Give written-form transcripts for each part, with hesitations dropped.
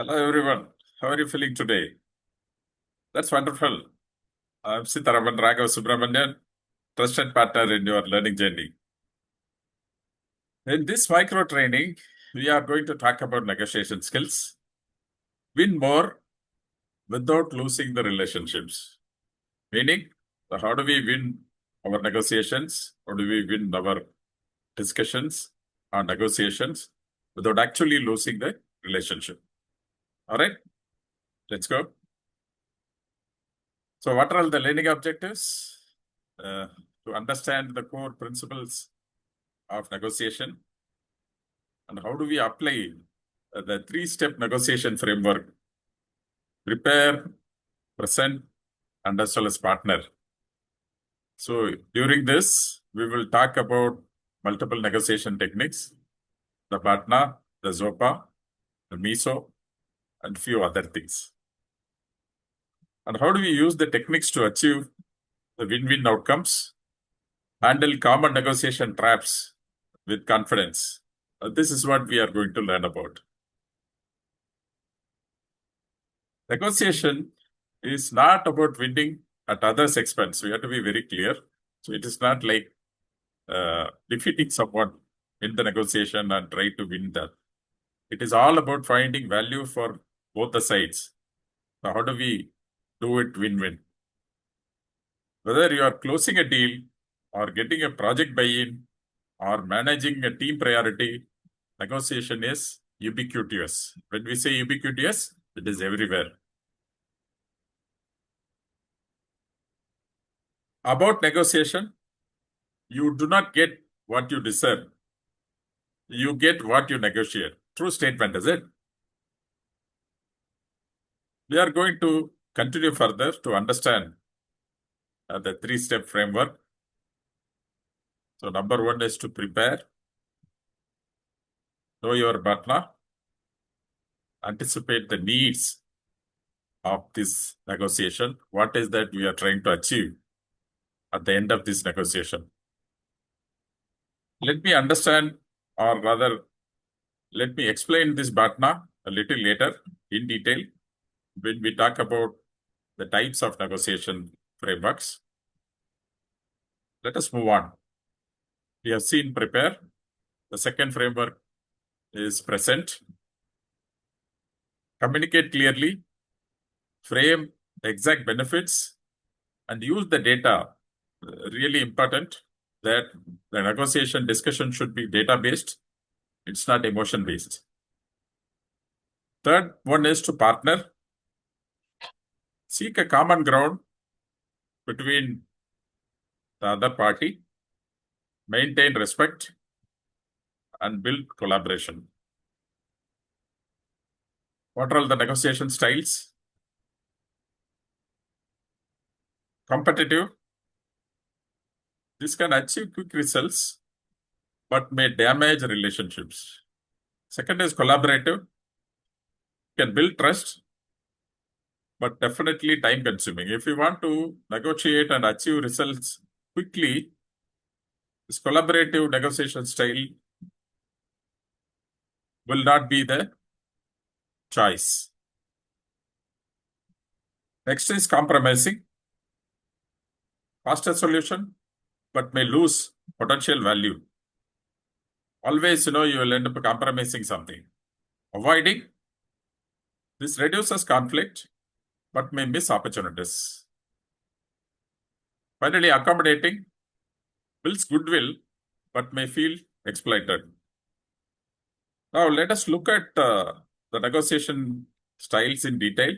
Hello, everyone. How are you feeling today? That's wonderful. I'm Sitaraman Raghavasubramanian, trusted partner in your learning journey. In this micro training, we are going to talk about negotiation skills, win more without losing the relationships. Meaning, how do we win our negotiations? How do we win our discussions or negotiations without actually losing the relationship? All right, let's go. So, what are the learning objectives? Uh, to understand the core principles of negotiation and how do we apply the three-step negotiation framework: prepare, present, and as well as partner. So, during this, we will talk about multiple negotiation techniques: the BATNA, the ZOPA, the MISO, and few other things. And how do we use the techniques to achieve the win-win outcomes, handle common negotiation traps with confidence? This is what we are going to learn about. Negotiation is not about winning at others' expense. We have to be very clear. So it is not like defeating someone in the negotiation and try to win that. It is all about finding value for both the sides. So how do we do it win-win? Whether you are closing a deal or getting a project buy-in or managing a team priority, negotiation is ubiquitous. When we say ubiquitous, it is everywhere. About negotiation, you do not get what you deserve. You get what you negotiate. True statement, is it? We are going to continue further to understand the three-step framework. So, number one is to prepare, know your partner, anticipate the needs of this negotiation. What is that we are trying to achieve at the end of this negotiation? Let me understand, or rather, let me explain this BATNA a little later in detail when we talk about the types of negotiation frameworks. Let us move on. We have seen prepare. The second framework is present. Communicate clearly, frame exact benefits, and use the data. Really important that the negotiation discussion should be data-based. It's not emotion-based. Third one is to partner. Seek a common ground between the other party, maintain respect, and build collaboration. What are all the negotiation styles? Competitive. This can achieve quick results, but may damage relationships. Second is collaborative. Can build trust, but definitely time consuming. If you want to negotiate and achieve results quickly, this collaborative negotiation style will not be the choice. Next is compromising. Faster solution, but may lose potential value. Always, you will end up compromising something. Avoiding. This reduces conflict, but may miss opportunities. Finally, accommodating builds goodwill, but may feel exploited. Now, let us look at the negotiation styles in detail.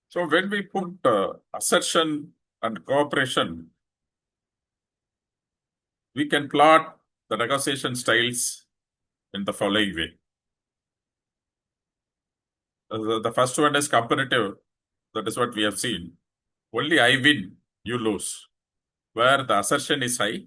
So, when we put assertion and cooperation, we can plot the negotiation styles in the following way. The first one is comparative. That is what we have seen. Only I win, you lose, where the assertion is high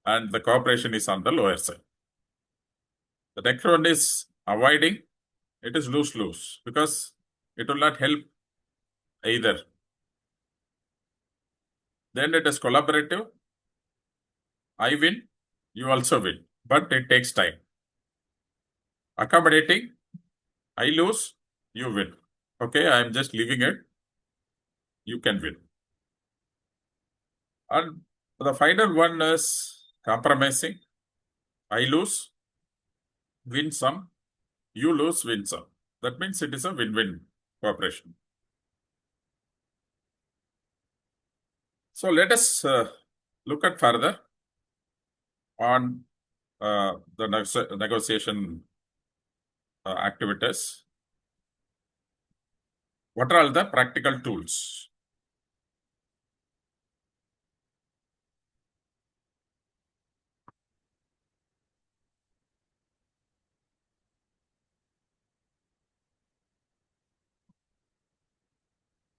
and the cooperation is on the lower side. The next one is avoiding. It is lose-lose because it will not help either. Then it is collaborative. I win, you also win, but it takes time. Accommodating, I lose, you win. Okay, I am just leaving it. You can win. And the final one is compromising. I lose, win some. You lose, win some. That means it is a win-win cooperation. So let us look at further on the negotiation activities. What are all the practical tools?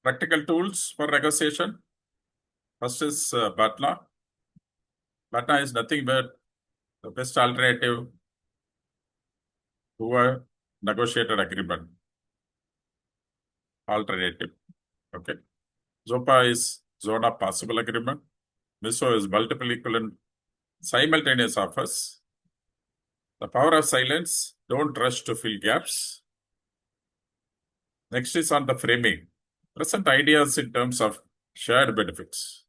Practical tools for negotiation. First is BATNA. BATNA is nothing but the best alternative to a negotiated agreement. Alternative. Okay. ZOPA is zone of possible agreement. MISO is multiple equivalent simultaneous offers. The power of silence. Don't rush to fill gaps. Next is on the framing. Present ideas in terms of shared benefits.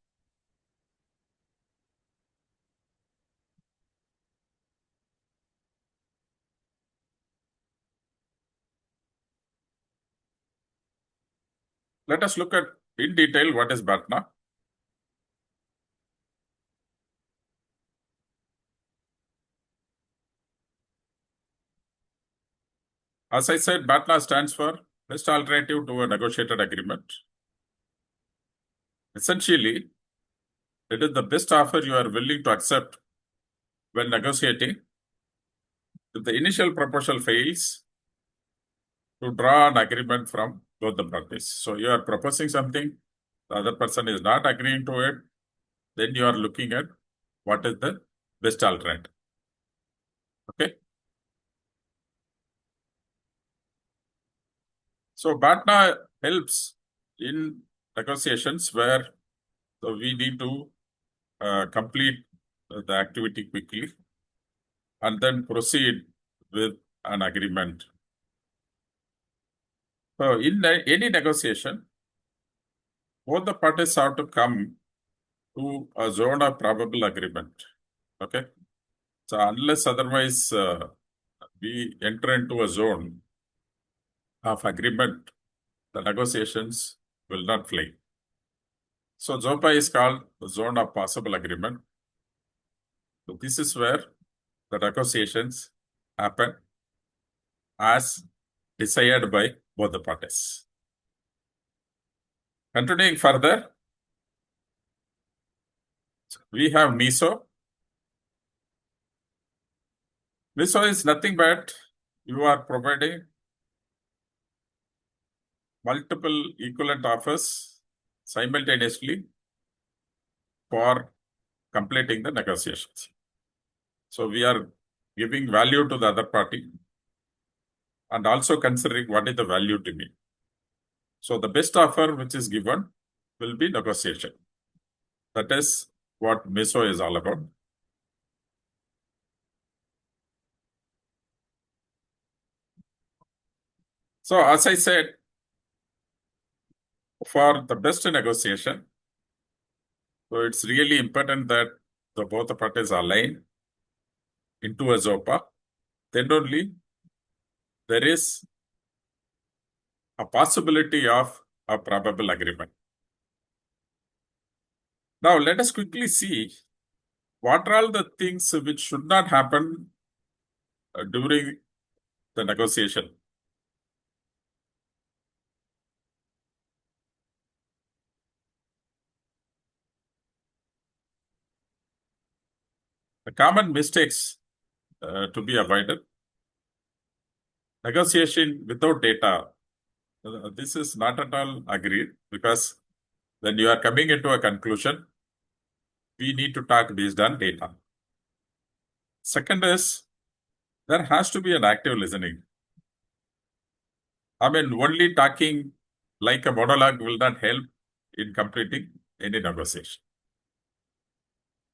Let us look at in detail what is BATNA. As I said, BATNA stands for best alternative to a negotiated agreement. Essentially, it is the best offer you are willing to accept when negotiating. If the initial proposal fails, to draw an agreement from both the parties. So you are proposing something, the other person is not agreeing to it, then you are looking at what is the best alternative. Okay. So BATNA helps in negotiations where we need to complete the activity quickly and then proceed with an agreement. So in any negotiation, both the parties have to come to a zone of probable agreement. Okay. So unless otherwise we enter into a zone of agreement, the negotiations will not fly. So ZOPA is called the zone of possible agreement. So this is where the negotiations happen as desired by both the parties. Continuing further, we have MISO. MISO is nothing but you are providing multiple equivalent offers simultaneously for completing the negotiations. So we are giving value to the other party and also considering what is the value to me. So the best offer which is given will be negotiation. That is what MISO is all about. So as I said, for the best negotiation, so it's really important that both the parties are aligned into a ZOPA. Then only there is a possibility of a probable agreement. Now let us quickly see what are all the things which should not happen during the negotiation. The common mistakes to be avoided. Negotiation without data. This is not at all agreed because when you are coming into a conclusion, we need to talk based on data. Second is there has to be an active listening. I mean, only talking like a monologue will not help in completing any negotiation.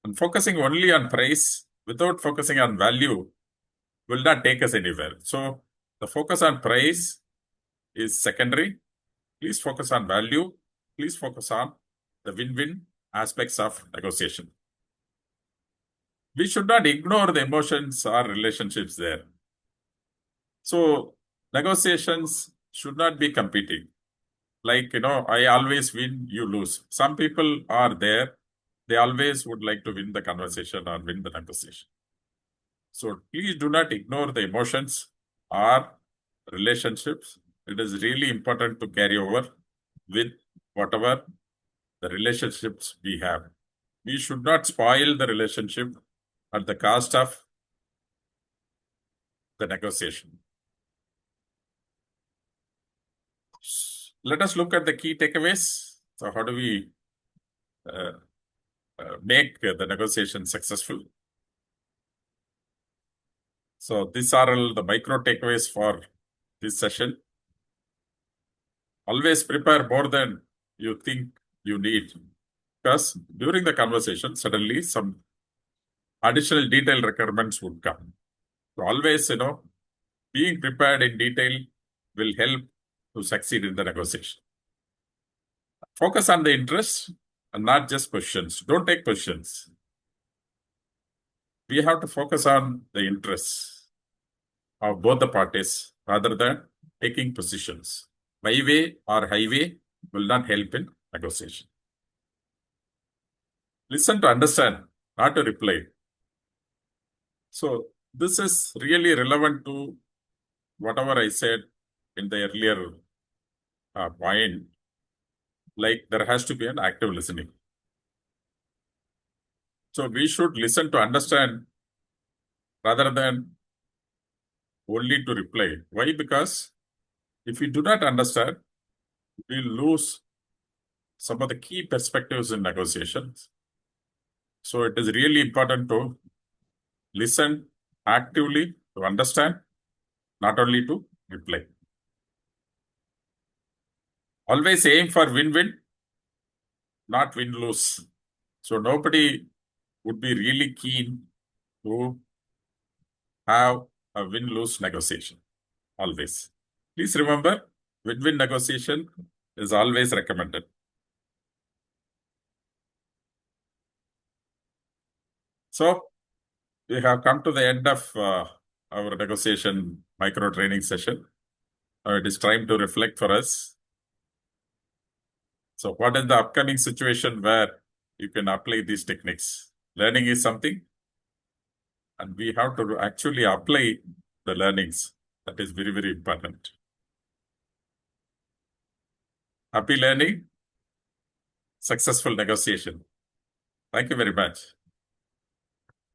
And focusing only on price without focusing on value will not take us anywhere. So the focus on price is secondary. Please focus on value. Please focus on the win-win aspects of negotiation. We should not ignore the emotions or relationships there. So negotiations should not be competing. Like, I always win, you lose. Some people are there. They always would like to win the conversation or win the negotiation. So please do not ignore the emotions or relationships. It is really important to carry over with whatever the relationships we have. We should not spoil the relationship at the cost of the negotiation. Let us look at the key takeaways. So how do we uh, make the negotiation successful? So these are all the micro takeaways for this session. Always prepare more than you think you need, because during the conversation, suddenly some additional detailed requirements would come. So always, being prepared in detail will help to succeed in the negotiation. Focus on the interest and not just questions. Don't take questions. We have to focus on the interests of both the parties rather than taking positions. My way or highway will not help in negotiation. Listen to understand, not to reply. So this is really relevant to whatever I said in the earlier point. Like, there has to be an active listening. So we should listen to understand rather than only to reply. Why? Because if we do not understand, we lose some of the key perspectives in negotiations. So it is really important to listen actively, to understand, not only to reply. Always aim for win-win, not win-lose. So nobody would be really keen to have a win-lose negotiation. Always. Please remember, win-win negotiation is always recommended. So we have come to the end of our negotiation micro training session. It is time to reflect for us. So what is the upcoming situation where you can apply these techniques? Learning is something, and we have to actually apply the learnings. That is very, very important. Happy learning, successful negotiation. Thank you very much.